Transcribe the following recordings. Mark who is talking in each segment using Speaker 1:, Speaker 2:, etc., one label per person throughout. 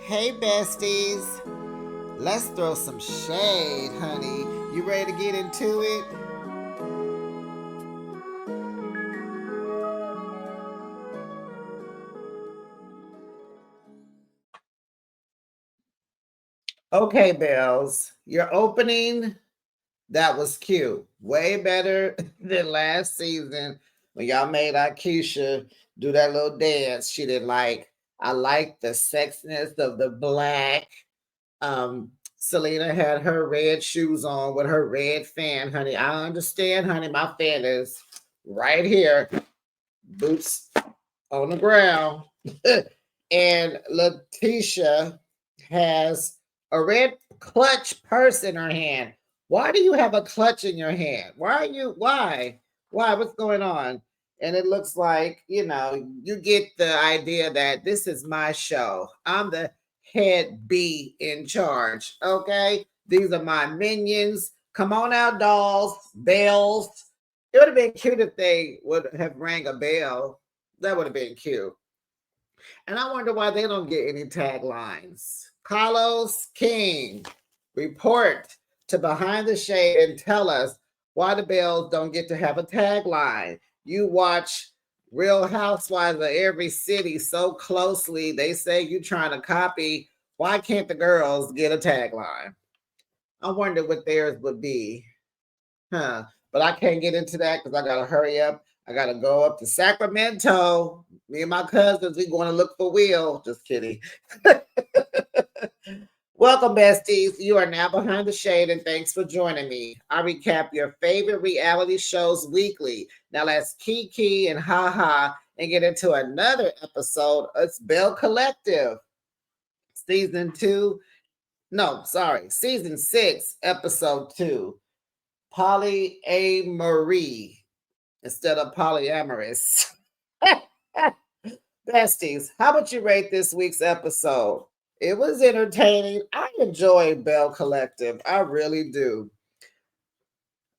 Speaker 1: Hey besties, let's throw some shade, honey. You ready to get into it? Okay, Bells, your opening, that was cute. Way better than last season when y'all made Akeisha do that little dance she didn't like. I like the sexiness of the black. Selena had her red shoes on with her red fan, honey. I understand, honey. My fan is right here, boots on the ground. And Letitia has a red clutch purse in her hand. Why do you have a clutch in your hand? Why? What's going on? And it looks like, you get the idea that this is my show. I'm the head B in charge. Okay. These are my minions. Come on out, dolls, bells. It would have been cute if they would have rang a bell. That would have been cute. And I wonder why they don't get any taglines. Carlos King, report to Behind the Shade and tell us why the Bells don't get to have a tagline. You watch Real Housewives of every city so closely, they say you're trying to copy. Why can't the girls get a tagline? I wonder what theirs would be. Huh. But I can't get into that because I got to hurry up. I got to go up to Sacramento. Me and my cousins, we going to look for Will. Just kidding. Welcome, besties. You are now behind the shade, and thanks for joining me. I recap your favorite reality shows weekly. Now let's kiki and haha and get into another episode. It's Belle Collective, season two. No, sorry, season 6, episode 2. Polyamarie instead of polyamorous. Besties, how would you rate this week's episode? It was entertaining. I enjoy Belle Collective. I really do.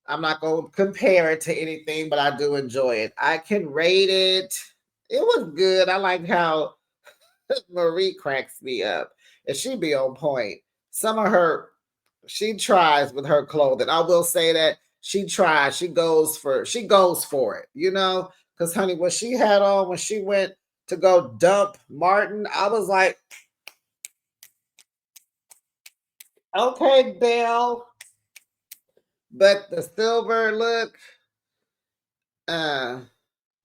Speaker 1: I'm not going to compare it to anything, but I do enjoy it. I can rate it. It was good. I like how Marie cracks me up. And she be on point. Some of her, she tries with her clothing. I will say that she tries. She goes for it, Because honey, what she had on when she went to go dump Martin, I was like, okay, Belle. But the silver look, uh,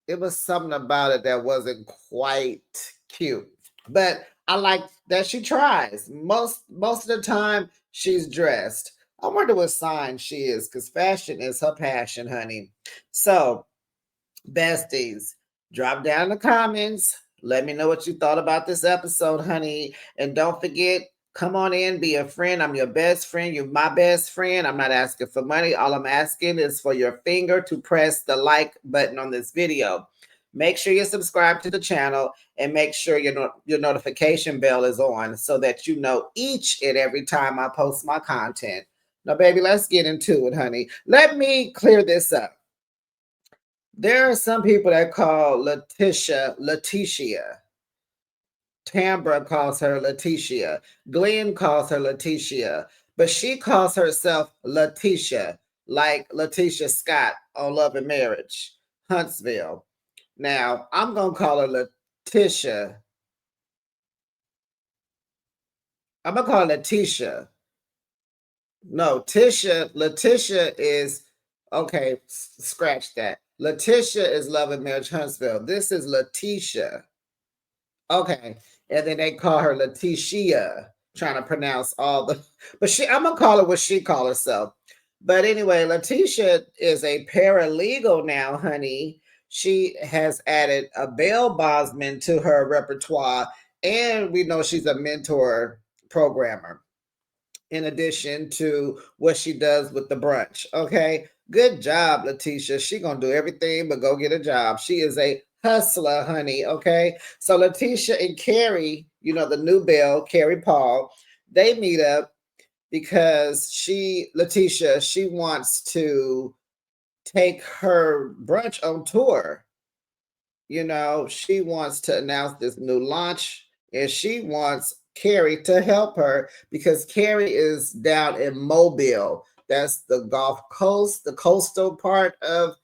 Speaker 1: it was something about it that wasn't quite cute. But I like that she tries. Most of the time she's dressed. I wonder what sign she is, because fashion is her passion, honey. So, besties, drop down in the comments. Let me know what you thought about this episode, honey. And don't forget, come on in, be a friend. I'm your best friend. You're my best friend. I'm not asking for money. All I'm asking is for your finger to press the like button on this video. Make sure you subscribe to the channel and make sure your notification bell is on so that you know each and every time I post my content. Now, baby, let's get into it, honey. Let me clear this up. There are some people that call Letitia. Tambra calls her Letitia. Glenn calls her Letitia. But she calls herself Letitia, like Letitia Scott on Love and Marriage, Huntsville. Now, I'm going to call her Letitia. I'm going to call her Letitia. No, Letitia is, okay, scratch that. Letitia is Love and Marriage Huntsville. This is Letitia. Okay. And then they call her Letitia, trying to pronounce all the, but I'm going to call her what she calls herself. But anyway, Letitia is a paralegal now, honey. She has added a bail bondsman to her repertoire, and we know she's a mentor programmer in addition to what she does with the brunch. Okay. Good job, Letitia. She gonna do everything but go get a job. She is a hustler, honey. Okay. So Letitia and Carrie, the new Belle, Carrie Paul, they meet up because Letitia, she wants to take her brunch on tour. She wants to announce this new launch and she wants Carrie to help her because Carrie is down in Mobile. That's the Gulf Coast, the coastal part of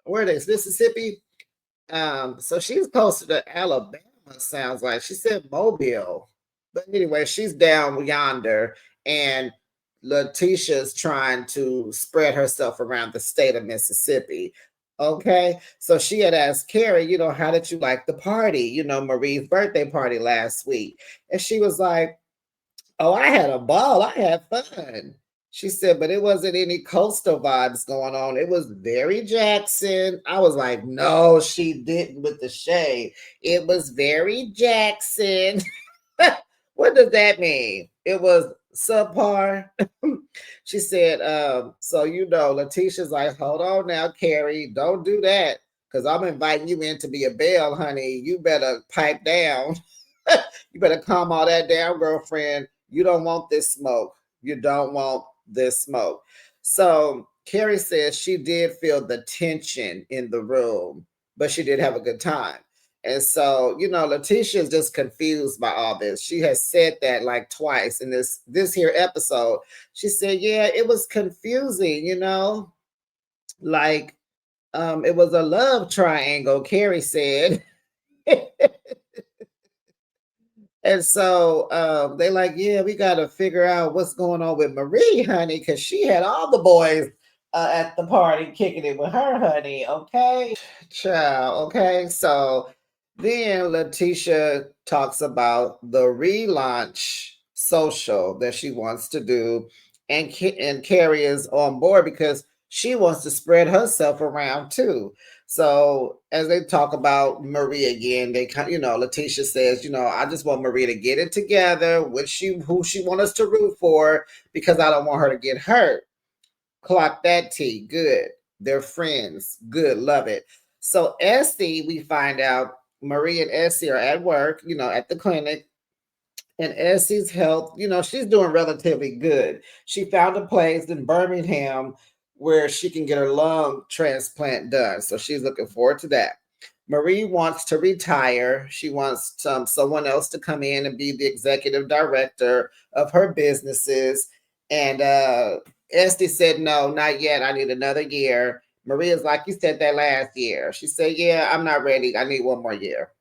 Speaker 1: where it is, Mississippi. So she's closer to Alabama, sounds like. She said Mobile. But anyway, she's down yonder, and Letitia's trying to spread herself around the state of Mississippi. Okay. So she had asked Carrie, how did you like the party? Marie's birthday party last week. And she was like, oh, I had a ball. I had fun. She said, but it wasn't any coastal vibes going on. It was very Jackson. I was like, no, she didn't with the shade. It was very Jackson. What does that mean? It was subpar. She said, Letitia's like, hold on now, Carrie, don't do that. Because I'm inviting you in to be a Belle, honey. You better pipe down. You better calm all that down, girlfriend. You don't want this smoke. You don't want this smoke. So Carrie says she did feel the tension in the room, but she did have a good time. And so, Letitia is just confused by all this. She has said that like twice in this here episode. She said, yeah, it was confusing, like it was a love triangle, Carrie said. And so they like, yeah, we got to figure out what's going on with Marie, honey, because she had all the boys at the party kicking it with her, honey. Okay, child. Okay, so then Letitia talks about the relaunch social that she wants to do, and Carrie is on board because she wants to spread herself around too. So as they talk about Marie again, they kind, Letitia says, I just want Marie to get it together, who she want us to root for, because I don't want her to get hurt. Clock that T. Good. They're friends. Good. Love it. So Essie, we find out Marie and Essie are at work, at the clinic, and Essie's health, she's doing relatively good. She found a place in Birmingham where she can get her lung transplant done. So she's looking forward to that. Marie wants to retire. She wants someone else to come in and be the executive director of her businesses. And Esty said, no, not yet. I need another year. Maria's like, you said that last year. She said, yeah, I'm not ready. I need one more year.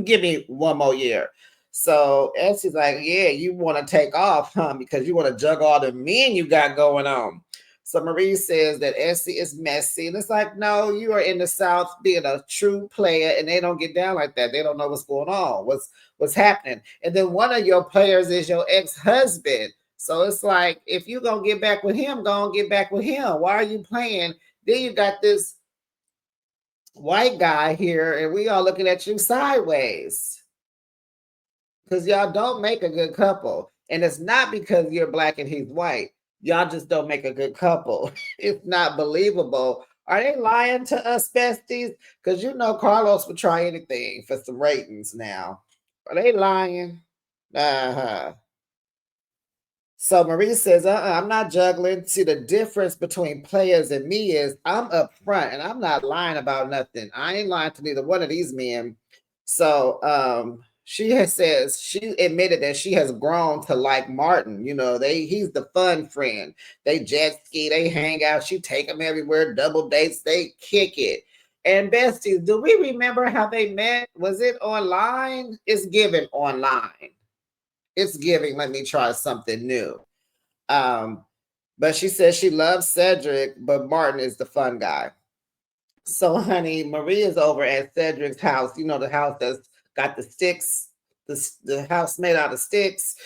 Speaker 1: Give me one more year. So Essie's like, yeah, you want to take off, huh? Because you want to juggle all the men you got going on. So Marie says that Essie is messy. And it's like, no, you are in the South being a true player, and they don't get down like that. They don't know what's going on, what's happening. And then one of your players is your ex-husband. So it's like, if you're going to get back with him, go and get back with him. Why are you playing? Then you got this white guy here, and we all looking at you sideways. Because y'all don't make a good couple. And it's not because you're black and he's white. Y'all just don't make a good couple. It's not believable. Are they lying to us, besties? Because Carlos would try anything for some ratings now. Are they lying? Uh-huh. So Marie says, I'm not juggling. See, the difference between players and me is I'm up front and I'm not lying about nothing. I ain't lying to neither one of these men. So says she admitted that she has grown to like Martin. He's the fun friend. They jet ski, they hang out, she take them everywhere, double dates, they kick it. And besties, do we remember how they met? Was it online? It's given online. It's giving, let me try something new. Um, but she says she loves Cedric, but Martin is the fun guy. So, honey, Marie is over at Cedric's house. The house that's got the sticks, the house made out of sticks.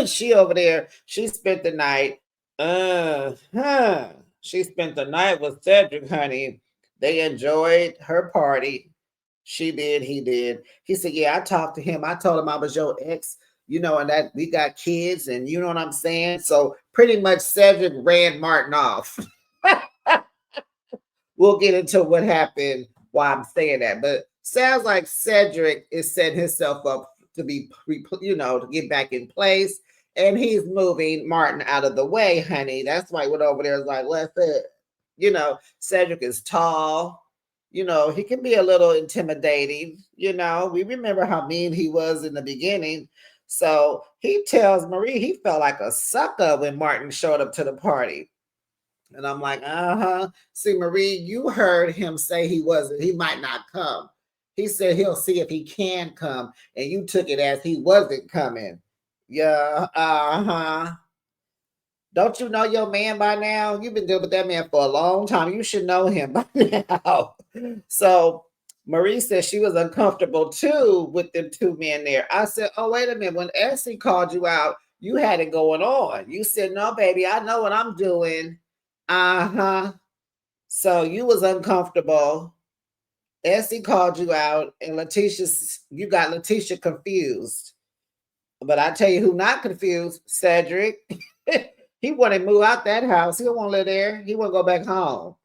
Speaker 1: She over there. She spent the night. She spent the night with Cedric, honey. They enjoyed her party. She did. He did. He said, yeah, I talked to him. I told him I was your ex, and that we got kids, and you know what I'm saying? So pretty much Cedric ran Martin off. We'll get into what happened while I'm saying that. But sounds like Cedric is setting himself up to be, to get back in place. And he's moving Martin out of the way, honey. That's why he went over there is like, let's it. Cedric is tall. He can be a little intimidating. We remember how mean he was in the beginning. So he tells Marie he felt like a sucker when Martin showed up to the party. And I'm like, uh-huh. See, Marie, you heard him say he might not come. He said he'll see if he can come, and you took it as he wasn't coming. Yeah, uh-huh. Don't you know your man by now? You've been dealing with that man for a long time. You should know him by now. So Marie said she was uncomfortable too with them two men there. I said, oh, wait a minute. When Essie called you out, you had it going on. You said, no, baby, I know what I'm doing. Uh-huh. So you was uncomfortable. Essie called you out, and you got Letitia confused. But I tell you who not confused, Cedric. He want to move out that house. He don't want to live there. He want to go back home.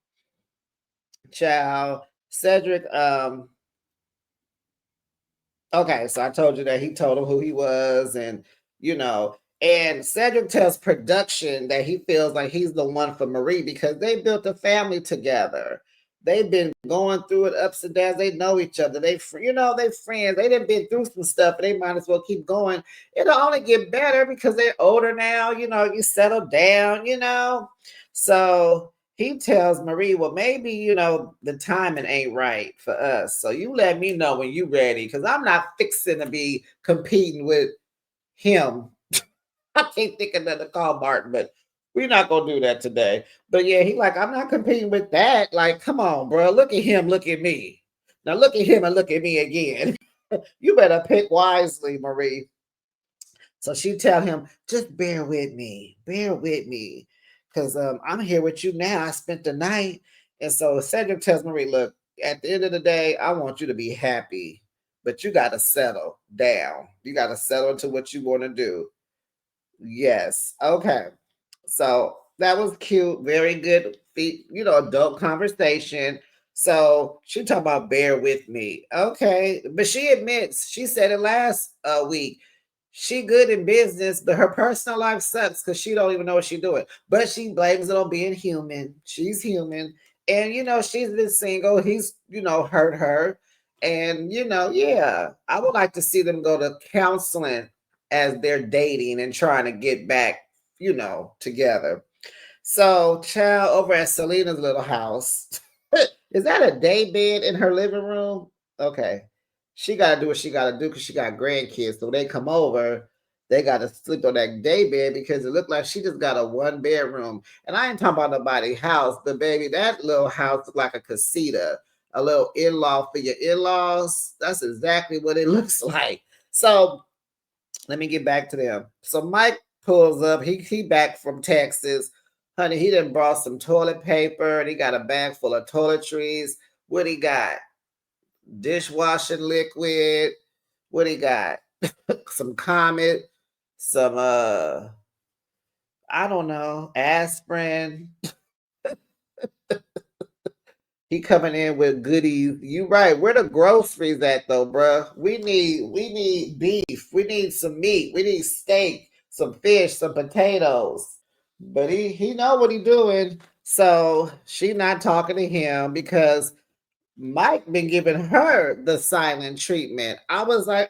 Speaker 1: Child. Cedric, okay, so I told you that he told him who he was, and Cedric tells production that he feels like he's the one for Marie because they built a family together. They've been going through it ups and downs. They know each other. They friends. They done been through some stuff, and they might as well keep going. It'll only get better because they're older now. You settle down. So he tells Marie, well, maybe, the timing ain't right for us. So you let me know when you ready, because I'm not fixing to be competing with him. I can't think of another call, Martin, but we're not gonna do that today. But yeah, he like, I'm not competing with that. Like, come on, bro. Look at him, look at me. Now look at him and look at me again. You better pick wisely, Marie. So she tell him, just bear with me, because I'm here with you now. I spent the night, and so Cedric tells Marie, look, at the end of the day, I want you to be happy, but you got to settle down. You got to settle into what you want to do. Yes. Okay. So that was cute. Very good, adult conversation. So she talking about bear with me. Okay. But she admits, she said it last week. She good in business, but her personal life sucks because she don't even know what she's doing. But she blames it on being human. She's human. And she's been single. He's, hurt her. And yeah, I would like to see them go to counseling as they're dating and trying to get back, together. So, child, over at Selena's little house, is that a day bed in her living room? Okay. She got to do what she got to do because she got grandkids. So when they come over, they got to sleep on that day bed because it looked like she just got a one bedroom. And I ain't talking about nobody's house, but baby, that little house look like a casita, a little in law for your in laws. That's exactly what it looks like. So let me get back to them. So Mike pulls up. He back from Texas. Honey, he done brought some toilet paper and he got a bag full of toiletries. What he got? Dishwashing liquid. What he got? Some Comet, some I don't know, aspirin. He coming in with goodies. You right. Where the groceries at though, bruh? We need beef. We need some meat. We need steak, some fish, some potatoes. But he know what he doing. So she not talking to him because Mike been giving her the silent treatment. I was like,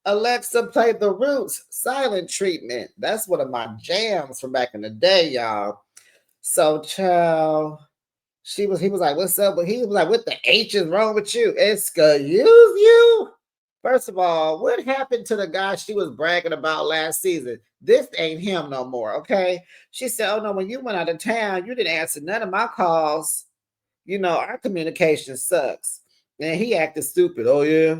Speaker 1: Alexa, play the Roots silent treatment. That's one of my jams from back in the day, y'all. So, child, he was like, what's up? But he was like, what the H is wrong with you? Excuse you? First of all, what happened to the guy she was bragging about last season? This ain't him no more, okay? She said, oh no, when you went out of town, you didn't answer none of my calls. Our communication sucks. And he acted stupid. Oh yeah.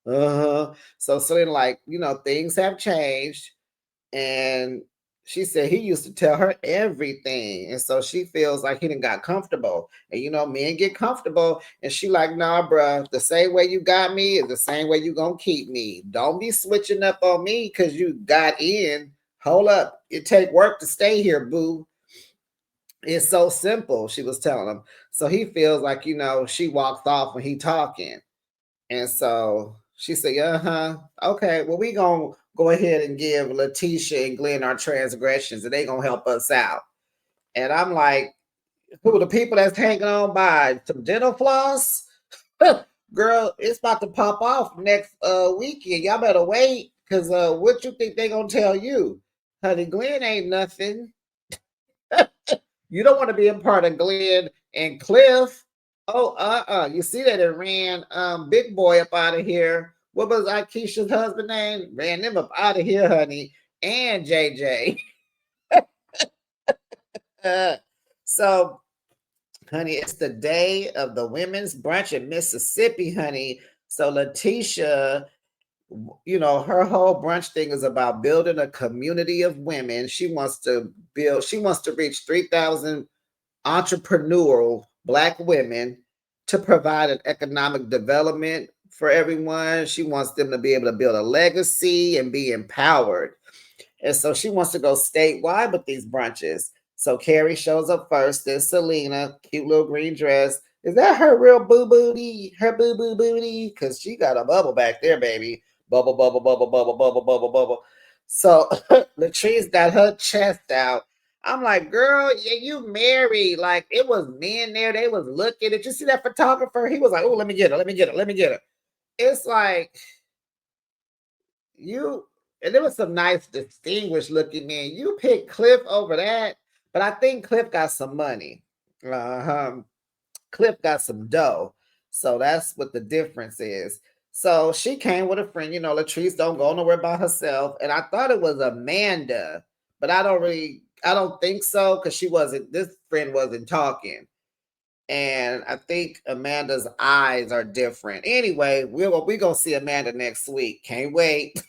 Speaker 1: Uh-huh. So Selena, like, things have changed. And she said he used to tell her everything. And so she feels like he didn't got comfortable. And men get comfortable. And she like, nah, bruh, the same way you got me is the same way you gonna keep me. Don't be switching up on me because you got in. Hold up. It take work to stay here, boo. It's so simple, she was telling him. So he feels like, she walks off when he talking. And so she said, uh-huh. Okay, well, we gonna go ahead and give Letitia and Glenn our transgressions and they gonna help us out. And I'm like, who the people that's hanging on by some dental floss? Girl, it's about to pop off next weekend. Y'all better wait. Cause what you think they gonna tell you? Honey, Glenn ain't nothing. You don't want to be a part of Glenn and Cliff. Oh, you see that it ran Big Boy up out of here. What was Akeisha's husband name? Ran them up out of here, honey. And JJ. Uh, so, honey, it's the day of the women's brunch in Mississippi, honey. So Letitia, her whole brunch thing is about building a community of women. She wants to reach 3,000 entrepreneurial Black women to provide an economic development for everyone. She wants them to be able to build a legacy and be empowered. And so she wants to go statewide with these brunches. So Carrie shows up first. Then Selena, cute little green dress. Is that her real boo booty? Her boo boo booty? Because she got a bubble back there, baby. Bubble, bubble, bubble, bubble, bubble, bubble, bubble. So Latrice got her chest out. I'm like, girl, yeah, you married. Like it was men there. They was looking. Did you see that photographer? He was like, oh, let me get her. Let me get her. Let me get her. It's like you and there was some nice distinguished looking men. You picked Cliff over that, but I think Cliff got some money. Uh-huh. Cliff got some dough. So that's what the difference is. So she came with a friend, Latrice don't go nowhere by herself. And I thought it was Amanda, but I don't think so because this friend wasn't talking. And I think Amanda's eyes are different. Anyway, we're gonna see Amanda next week. Can't wait.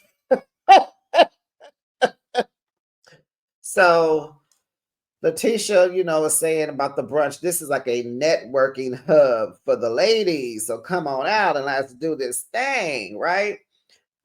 Speaker 1: So Letitia, was saying about the brunch. This is like a networking hub for the ladies. So come on out and let's do this thing, right?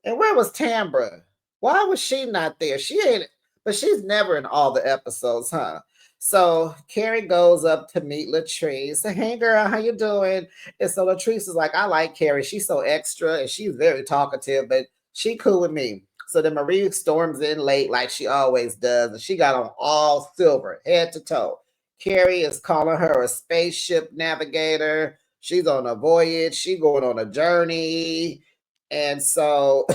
Speaker 1: And where was Tambra? Why was she not there? She ain't, but she's never in all the episodes, huh? So Carrie goes up to meet Latrice. Hey girl, how you doing? And so Latrice is like, I like Carrie. She's so extra and she's very talkative, but she cool with me. So then Marie storms in late like she always does, and she got on all silver, head to toe. Carrie is calling her a spaceship navigator. She's on a voyage. She going on a journey. And so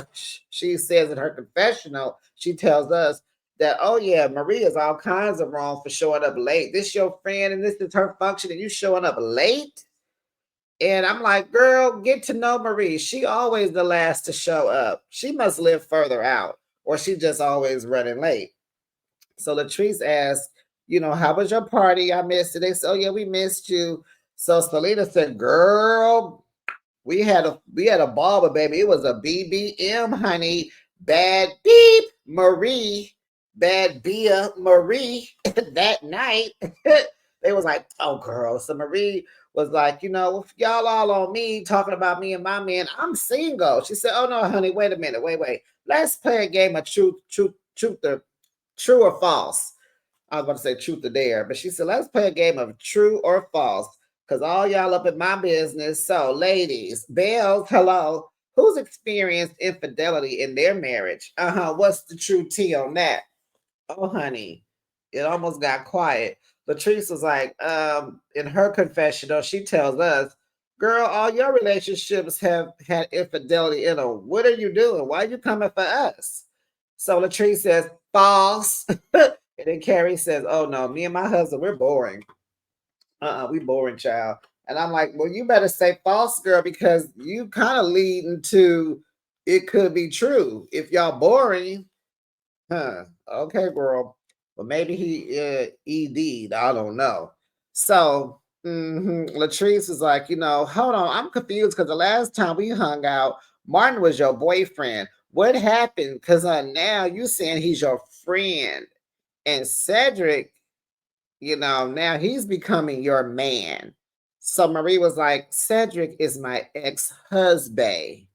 Speaker 1: she says in her confessional, she tells us that, oh yeah, Maria's all kinds of wrong for showing up late. This your friend and this is her function and you showing up late? And I'm like, girl, get to know Marie. She always the last to show up. She must live further out or she just always running late. So Latrice asked, how was your party? I missed it. They said, oh yeah, we missed you. So Selena said, girl, we had a ball, but baby, it was a BBM, honey. Bad beep Marie, bad Bia Marie. That night, they was like, oh girl. So Marie was like, if y'all all on me talking about me and my man, I'm single. She said, oh no, honey, wait a minute, wait. Let's play a game of true or false. I was about to say truth or dare, but she said, let's play a game of true or false. Because all y'all up in my business. So, ladies, Belle, hello. Who's experienced infidelity in their marriage? What's the true tea on that? Oh, honey, it almost got quiet. Latrice was like, in her confessional, she tells us, girl, all your relationships have had infidelity in them. What are you doing? Why are you coming for us? So Latrice says, false. And then Carrie says, oh no, me and my husband, we're boring. We boring, child. And I'm like, well, you better say false, girl, because you kind of lead into it could be true. If y'all boring, huh? Okay, girl. Well, maybe he ED'd. I don't know. So Latrice is like, hold on, I'm confused because the last time we hung out, Martin was your boyfriend. What happened? Because now you saying he's your friend, and Cedric, now he's becoming your man. So Marie was like, Cedric is my ex-husband.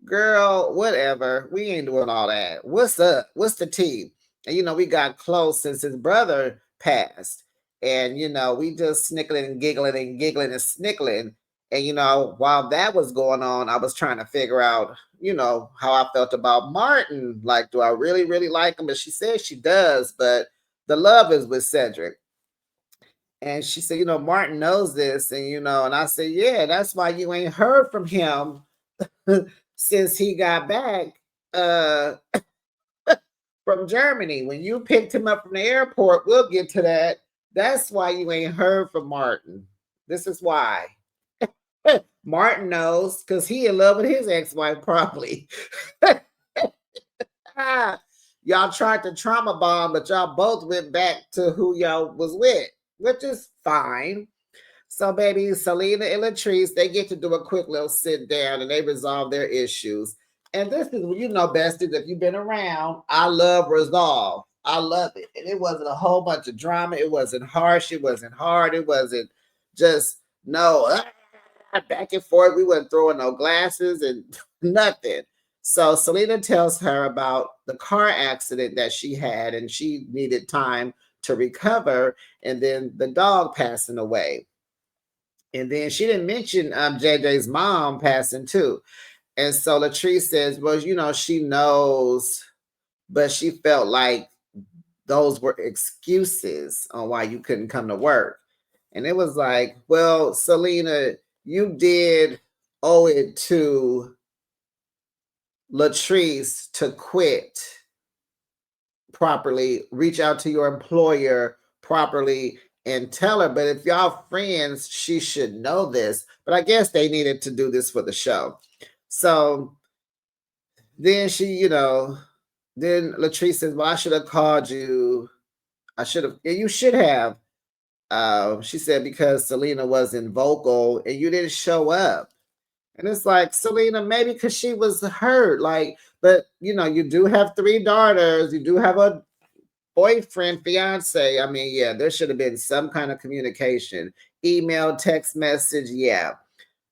Speaker 1: Girl, whatever. We ain't doing all that. What's up? What's the tea? And we got close since his brother passed. And we just snickling and giggling and snickling. And while that was going on, I was trying to figure out, how I felt about Martin. Like, do I really, really like him? And she says she does, but the love is with Cedric. And she said, Martin knows this. And I said, yeah, that's why you ain't heard from him since he got back. uh from Germany. When you picked him up from the airport, we'll get to that. That's why you ain't heard from Martin. This is why. Martin knows because he in love with his ex-wife probably. Ah, y'all tried to trauma bond, but y'all both went back to who y'all was with, which is fine. So, baby, Selena and Latrice, they get to do a quick little sit down and they resolve their issues. And this is, you know, besties, if you've been around, I love resolve. I love it. And it wasn't a whole bunch of drama. It wasn't harsh. It wasn't hard. It wasn't just, no, back and forth. We weren't throwing no glasses and nothing. So Selena tells her about the car accident that she had and she needed time to recover, and then the dog passing away. And then she didn't mention JJ's mom passing too. And so Latrice says, well, you know, she knows, but she felt like those were excuses on why you couldn't come to work. And it was like, well, Selena, you did owe it to Latrice to quit properly, reach out to your employer properly and tell her. But if y'all friends, she should know this. But I guess they needed to do this for the show. So then she, you know, then Latrice says, well, I should have called you. I should have, yeah, you should have. She said, because Selena wasn't vocal and you didn't show up. And it's like, Selena, maybe because she was hurt. Like, but you know, you do have 3 daughters, you do have a boyfriend, fiance. I mean, yeah, there should have been some kind of communication, email, text message. Yeah.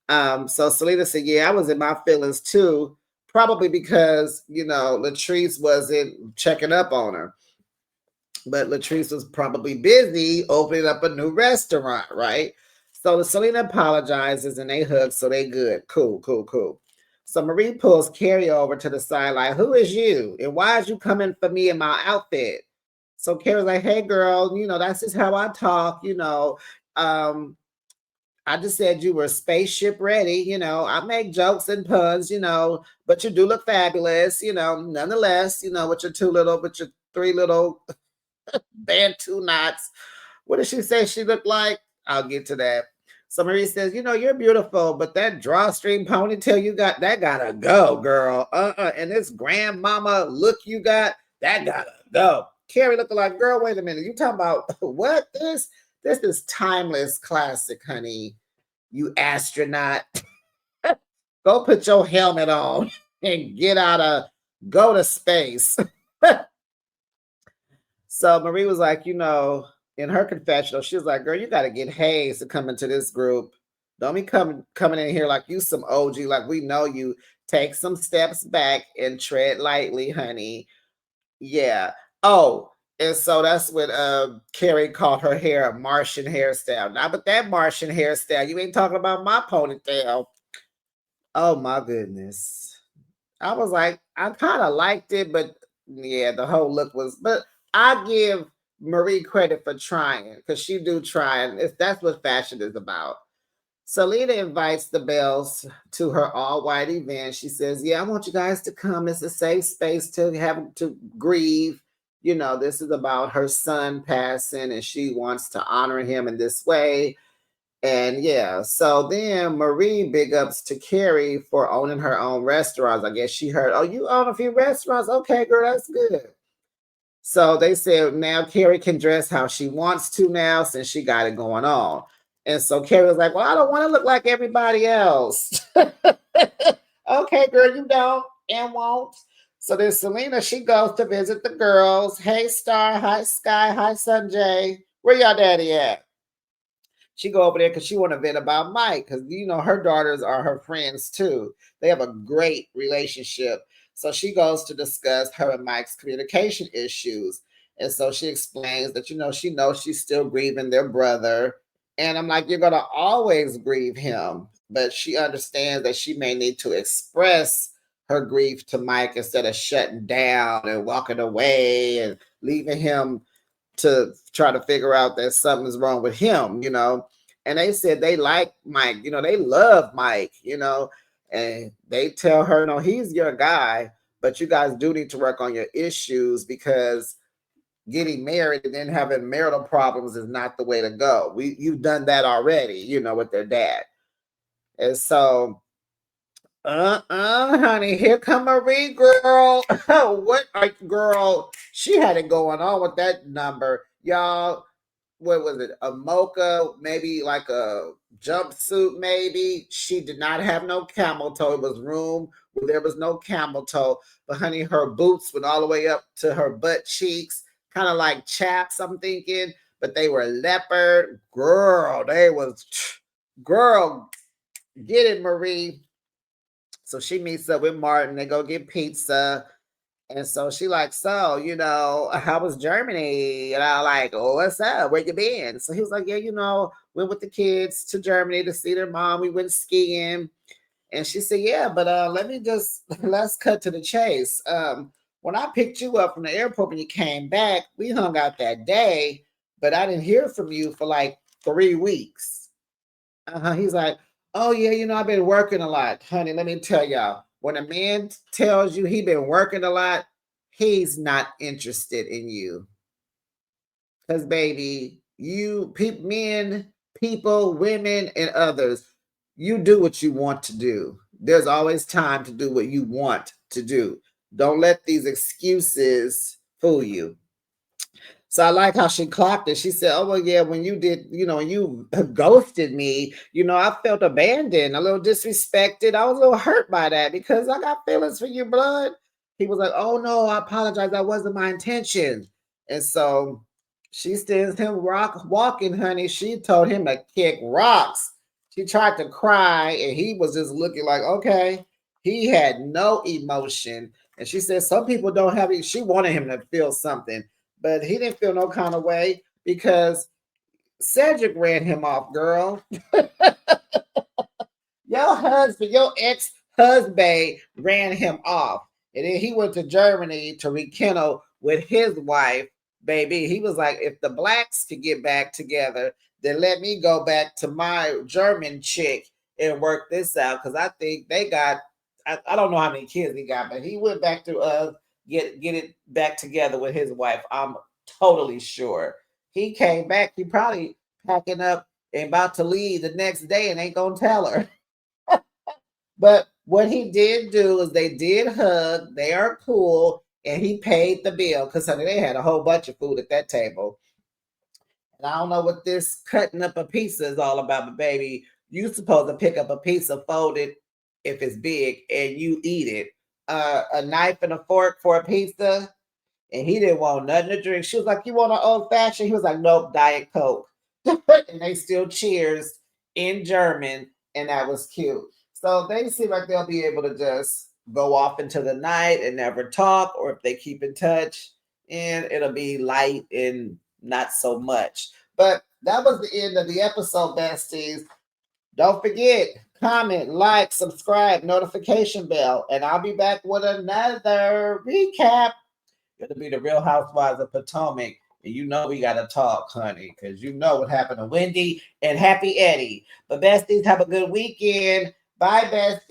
Speaker 1: So Selena said, yeah, I was in my feelings too, probably because, you know, Latrice wasn't checking up on her. But Latrice was probably busy opening up a new restaurant, right? So Selena apologizes and they hug, so they good. Cool, cool, cool. So Marie pulls Carrie over to the side, like, who is you? And why is you coming for me in my outfit? So Carrie's like, hey girl, you know, that's just how I talk, you know. I just said you were spaceship ready, you know. I make jokes and puns, you know, but you do look fabulous, you know, nonetheless, you know, with your 3 little Bantu knots. What did she say she looked like? I'll get to that. So Marie says, you know, you're beautiful, but that drawstring ponytail you got, that gotta go, girl. And this grandmama look you got, that gotta go. Carrie looking like, girl, wait a minute. You talking about what? This is timeless classic, honey. You astronaut. Go put your helmet on and go to space. So Marie was like, you know, in her confessional, she was like, girl, you got to get Hayes to come into this group. Don't be coming in here like you some OG, like we know you. Take some steps back and tread lightly, honey. Yeah. Oh, and so that's what Carrie called her hair a Martian hairstyle. Now, but that Martian hairstyle, you ain't talking about my ponytail. Oh my goodness. I was like, I kind of liked it, but yeah, the whole look was. But I give Marie credit for trying because she do try, and if that's what fashion is about. Selena invites the Bells to her all-white event. She says, "Yeah, I want you guys to come. It's a safe space to have to grieve. You know, this is about her son passing, and she wants to honor him in this way." And yeah, so then Marie big ups to Carrie for owning her own restaurants. I guess she heard, oh, you own a few restaurants? Okay, girl, that's good. So they said now Carrie can dress how she wants to now since she got it going on. And so Carrie was like, well, I don't want to look like everybody else. Okay, girl, you don't and won't. So then Selena, she goes to visit the girls. Hey, Star. Hi, Sky. Hi, Sanjay. Where y'all daddy at? She go over there because she want to vent about Mike because you know her daughters are her friends too. They have a great relationship. So she goes to discuss her and Mike's communication issues. And so she explains that, you know, she knows she's still grieving their brother. And I'm like, you're going to always grieve him. But she understands that she may need to express her grief to Mike instead of shutting down and walking away and leaving him to try to figure out that something's wrong with him, you know. And they said they like Mike, you know, they love Mike, you know, and they tell her, no, he's your guy. but you guys do need to work on your issues, because getting married and then having marital problems is not the way to go. You've done that already, with their dad. And so, honey, here come Marie, girl. What girl? She had it going on with that number, y'all. What was it? A mocha, maybe like a jumpsuit, maybe. She did not have no camel toe. It was room where there was no camel toe. But honey, her boots went all the way up to her butt cheeks, kind of like chaps, I'm thinking. But they were leopard. Girl, girl, get it, Marie. So she meets up with Martin. They go get pizza. And so she like, so, how was Germany? And I like, oh, what's up? Where you been? So he was like, yeah, went with the kids to Germany to see their mom. We went skiing. And she said, yeah, but let's cut to the chase. When I picked you up from the airport when you came back, we hung out that day, but I didn't hear from you for like 3 weeks. He's like, oh yeah, I've been working a lot, honey. Let me tell y'all, when a man tells you he been working a lot, he's not interested in you. Because baby, men, people, women, and others, you do what you want to do. There's always time to do what you want to do. Don't let these excuses fool you. So I like how she clocked it. She said, oh, well, yeah, when you did, when you ghosted me, I felt abandoned, a little disrespected. I was a little hurt by that because I got feelings for you, blood. He was like, oh, no, I apologize. That wasn't my intention. And so she sends him walking, honey. She told him to kick rocks. She tried to cry, and he was just looking like, okay. He had no emotion. And she said some people don't have it. She wanted him to feel something, but he didn't feel no kind of way because Cedric ran him off, girl. Your ex-husband ran him off. And then he went to Germany to rekindle with his wife, baby. He was like, if the blacks could get back together, then let me go back to my German chick and work this out. Because I think they got, I don't know how many kids he got, but he went back to get it back together with his wife. I'm totally sure. He came back, he probably packing up and about to leave the next day and ain't gonna tell her. But what he did do is they did hug. They are cool, and he paid the bill because honey, they had a whole bunch of food at that table. And I don't know what this cutting up a pizza is all about, but baby, you supposed to pick up a pizza, fold it if it's big, and you eat it. A knife and a fork for a pizza, and he didn't want nothing to drink. She was like, "You want an old fashioned?" He was like, "Nope, Diet Coke." And they still cheers in German, and that was cute. So they seem like they'll be able to just go off into the night and never talk, or if they keep in touch, and it'll be light and not so much. But that was the end of the episode, besties. Don't forget, comment, like, subscribe, notification bell, and I'll be back with another recap. It'll be the Real Housewives of Potomac. And we got to talk, honey, because what happened to Wendy and Happy Eddie. But besties, have a good weekend. Bye, besties.